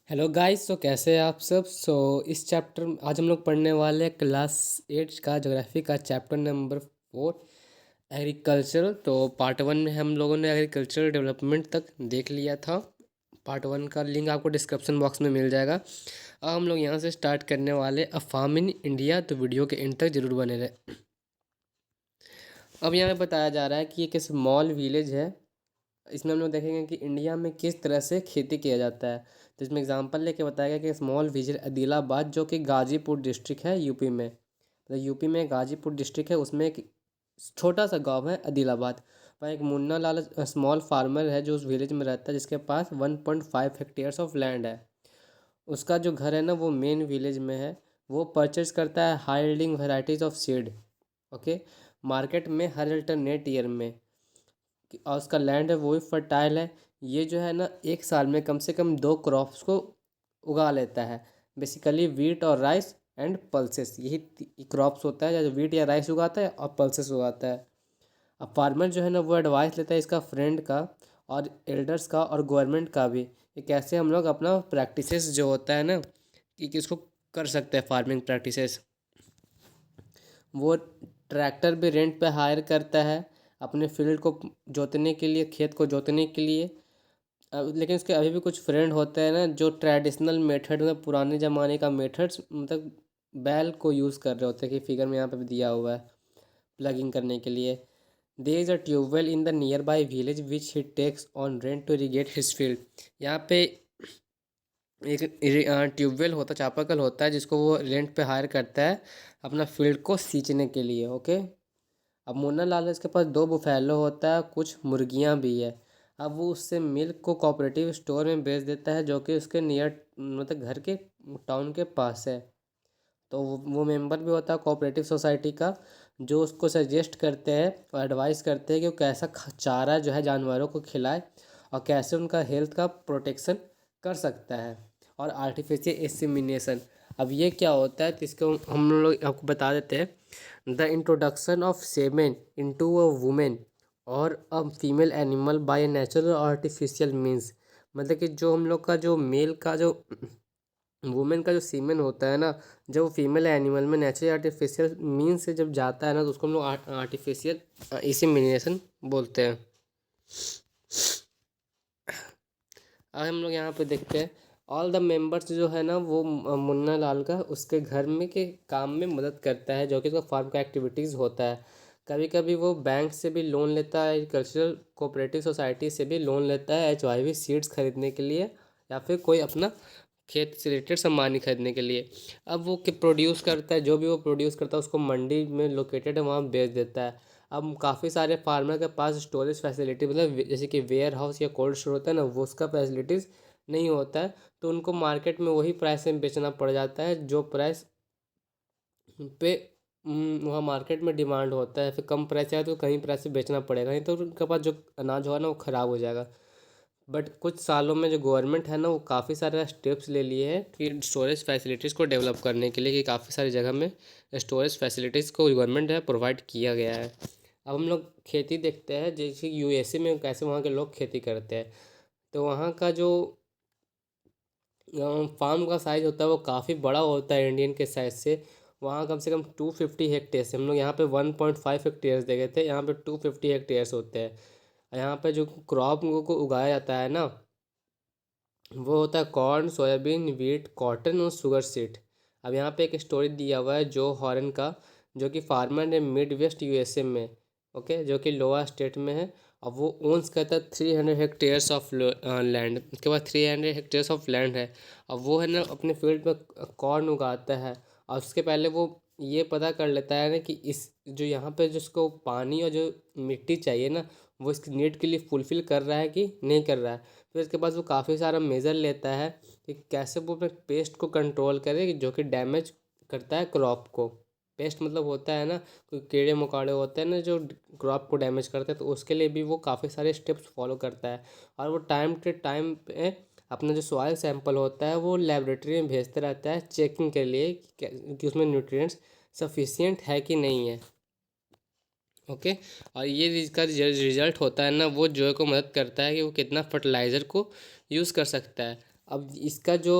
Hello guys. कैसे हैं आप सब। इस चैप्टर आज हम लोग पढ़ने वाले हैं क्लास 8 का ज्योग्राफी का चैप्टर नंबर 4 एग्रीकल्चर। तो पार्ट 1 में हम लोगों ने एग्रीकल्चर डेवलपमेंट तक देख लिया था। पार्ट 1 का लिंक आपको डिस्क्रिप्शन बॉक्स में मिल जाएगा। अब हम लोग यहाँ से स्टार्ट करने वाले अ फार्म इन इंडिया, तो वीडियो के एंड तक जरूर बने रहे। अब यहाँ पे बताया जा रहा है कि एक स्मॉल विलेज है। इसमें हम लोग देखेंगे कि इंडिया में किस तरह से खेती किया जाता है। तो इसमें एग्जांपल लेके बताया गया कि स्मॉल विलेज आदिलाबाद, जो कि गाजीपुर डिस्ट्रिक्ट है यूपी में। तो यूपी में गाजीपुर डिस्ट्रिक्ट है, उसमें एक छोटा सा गांव है आदिलाबाद। वहाँ एक मुन्ना लाल स्मॉल फार्मर है जो उस विलेज में रहता है, जिसके पास 1.5 हेक्टेयर्स ऑफ लैंड है। उसका जो घर है ना वो मेन विलेज में है। वो परचेज करता है high yielding varieties of seed, okay, market में हर अल्टरनेट ईयर में। और उसका लैंड है वो भी फर्टाइल है। ये जो है ना एक साल में कम से कम 2 क्रॉप्स को उगा लेता है। बेसिकली वीट और राइस एंड पल्सेस, यही क्रॉप्स होता है। जो वीट या राइस उगाता है और पल्सेस उगाता है। अब फार्मर जो है ना वो एडवाइस लेता है इसका फ्रेंड का और एल्डर्स का और गवर्नमेंट का भी, कि कैसे हम लोग अपना प्रैक्टिसेस जो होता है ना कि किसको कर सकते हैं फार्मिंग प्रैक्टिसेस। वो ट्रैक्टर भी रेंट पे हायर करता है अपने फील्ड को जोतने के लिए, खेत को जोतने के लिए। लेकिन उसके अभी भी कुछ फ्रेंड होते हैं ना जो ट्रेडिशनल मेथड में, पुराने ज़माने का मेथड्स, मतलब बैल को यूज़ कर रहे होते हैं, कि फिगर में यहाँ पे भी दिया हुआ है प्लगिंग करने के लिए। There is a tubewell in the nearby village which he takes on rent to irrigate his field. यहाँ पे एक ट्यूबवेल होता है, चापाकल होता है, जिसको वो रेंट पे हायर करता है अपना फील्ड को सींचने के लिए, ओके। अब मुन्ना लाल इसके पास 2 बुफैलो होता है, कुछ मुर्गियाँ भी है। अब वो उससे मिल्क को कोऑपरेटिव स्टोर में बेच देता है, जो कि उसके नियर, मतलब घर के टाउन के पास है। तो वो मेंबर भी होता है कोऑपरेटिव सोसाइटी का, जो उसको सजेस्ट करते हैं और एडवाइस करते हैं कि वो कैसा चारा जो है जानवरों को खिलाए और कैसे उनका हेल्थ का प्रोटेक्शन कर सकता है। और आर्टिफिशियल इंसेमिनेशन, अब ये क्या होता है, तो इसको हम लोग आपको बता देते हैं। The introduction of semen into a woman or a female animal by natural artificial means. मतलब कि जो हम लोग का जो मेल का जो वुमेन का जो सीमेन होता है ना, जब वो फीमेल एनिमल में नेचुरल आर्टिफिशियल मीन से जब जाता है ना, तो उसको हम लोग आर्टिफिशियल इंसेमिनेशन बोलते हैं। अब हम लोग यहाँ पे देखते हैं ऑल द मेंबर्स जो है ना वो मुन्ना लाल का उसके घर में के काम में मदद करता है, जो कि उसका फार्म का एक्टिविटीज़ होता है। कभी कभी वो बैंक से भी लोन लेता है, एग्रीकल्चरल कोऑपरेटिव सोसाइटी से भी लोन लेता है HYV सीड्स खरीदने के लिए, या फिर कोई अपना खेत से रिलेटेड सामान खरीदने के लिए। अब वो प्रोड्यूस करता है, जो भी वो प्रोड्यूस करता है उसको मंडी में लोकेटेड है वहाँ बेच देता है। अब काफ़ी सारे फार्मर के पास स्टोरेज फैसिलिटी, मतलब जैसे कि वेयर हाउस या कोल्ड स्टोर होता है ना, वो उसका फैसिलिटीज़ नहीं होता है। तो उनको मार्केट में वही प्राइस में बेचना पड़ जाता है जो प्राइस पे वहाँ मार्केट में डिमांड होता है। फिर कम प्राइस है तो कहीं प्राइस से बेचना पड़ेगा, नहीं तो उनके पास जो अनाज होगा ना वो ख़राब हो जाएगा। बट कुछ सालों में जो गवर्नमेंट है ना वो काफ़ी सारे स्टेप्स ले लिए हैं कि स्टोरेज फैसिलिटीज़ को डेवलप करने के लिए, कि काफ़ी सारी जगह में स्टोरेज फैसिलिटीज़ को गवर्नमेंट है प्रोवाइड किया गया है। अब हम लोग खेती देखते हैं, जैसे USA में कैसे वहाँ के लोग खेती करते हैं। तो वहाँ का जो फार्म का साइज़ होता है वो काफ़ी बड़ा होता है इंडियन के साइज़ से। वहाँ कम से कम 250 हेक्टेयर्स, हम लोग यहाँ पे 1.5 हेक्टेयर्स देखे थे, यहाँ पे 250 हेक्टेयर्स होते हैं। यहाँ पे जो क्रॉप को उगाया जाता है ना वो होता है कॉर्न, सोयाबीन, वीट, कॉटन और शुगर सीड। अब यहाँ पे एक स्टोरी दिया हुआ है जो हॉर्न का, जो कि फार्मर है मिड वेस्ट USA में, ओके, जो कि लोअर स्टेट में है। अब वो ओन्स करता है 300 हेक्टेयर्स ऑफ लैंड। उसके बाद 300 हेक्टेयर्स ऑफ लैंड है। अब वो है ना अपने फील्ड में कॉर्न उगाता है। और उसके पहले वो ये पता कर लेता है ना कि इस जो यहाँ पे जिसको पानी और जो मिट्टी चाहिए ना, वो इसकी नीड के लिए फुलफ़िल कर रहा है कि नहीं कर रहा है। फिर इसके बाद वो काफ़ी सारा मेज़र लेता है कि कैसे वो अपने पेस्ट को कंट्रोल करे, कि जो कि डैमेज करता है क्रॉप को। पेस्ट मतलब होता है ना, कोई कीड़े मकोड़े होते हैं ना जो क्रॉप को डैमेज करते हैं, तो उसके लिए भी वो काफ़ी सारे स्टेप्स फॉलो करता है। और वो टाइम टू टाइम पे अपना जो सॉइल सैंपल होता है वो लेबोरेटरी में भेजते रहता है चेकिंग के लिए कि उसमें न्यूट्रिएंट्स सफिशिएंट है कि नहीं है, ओके। और ये इसका रिजल्ट होता है ना वो जो को मदद करता है कि वो कितना फर्टिलाइज़र को यूज़ कर सकता है। अब इसका जो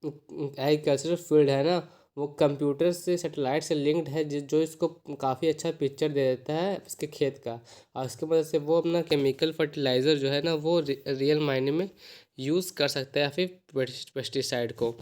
एग्रीकल्चरल फील्ड है ना, वो कंप्यूटर से सैटेलाइट से लिंक्ड है, जो इसको काफ़ी अच्छा पिक्चर दे देता है इसके खेत का। और उसकी वजह से वो अपना केमिकल फर्टिलाइज़र जो है ना, वो रियल मायने में यूज़ कर सकता है, या फिर पेस्टिसाइड को।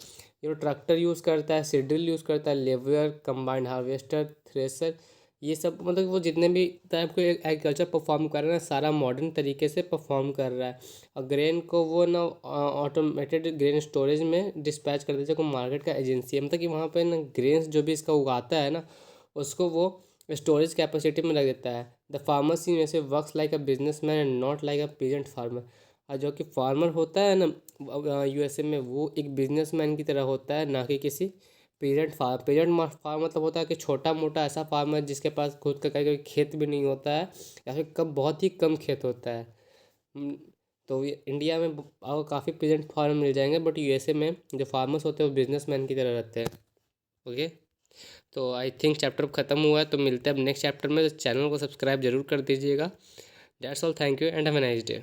ये ट्रैक्टर यूज़ करता है, सीड्रिल यूज़ करता है, लेवलर, कंबाइंड हार्वेस्टर, थ्रेसर, ये सब मतलब वो जितने भी टाइप के एग्रीकल्चर परफॉर्म कर रहे हैं, सारा मॉडर्न तरीके से परफॉर्म कर रहा है। और ग्रेन को वो ना ऑटोमेटेड ग्रेन स्टोरेज में डिस्पैच कर देते हैं। कोई मार्केट का एजेंसी है, मतलब कि वहाँ पे ना ग्रेन्स जो भी इसका उगाता है ना, उसको वो स्टोरेज कैपेसिटी में रख देता है। द फार्मर सी वैसे works like a business man and not like a peasant farmer. और जो कि फार्मर होता है ना यूएसए में, वो एक बिजनेसमैन की तरह होता है, ना कि किसी पेजेंट फार्म मतलब होता है कि छोटा मोटा ऐसा फार्मर जिसके पास खुद का कहीं खेत भी नहीं होता है, या फिर कम बहुत ही कम खेत होता है। हम्म, तो ये इंडिया में आपको काफ़ी पेजेंट फार्म मिल जाएंगे, बट यूएसए में जो फार्मर्स होते हैं वो बिजनेसमैन की तरह रहते हैं। ओके, तो आई थिंक चैप्टर ख़त्म हुआ है, तो मिलते हैं अब नेक्स्ट चैप्टर में। तो चैनल को सब्सक्राइब जरूर कर दीजिएगा। That's all, thank you and have a nice day.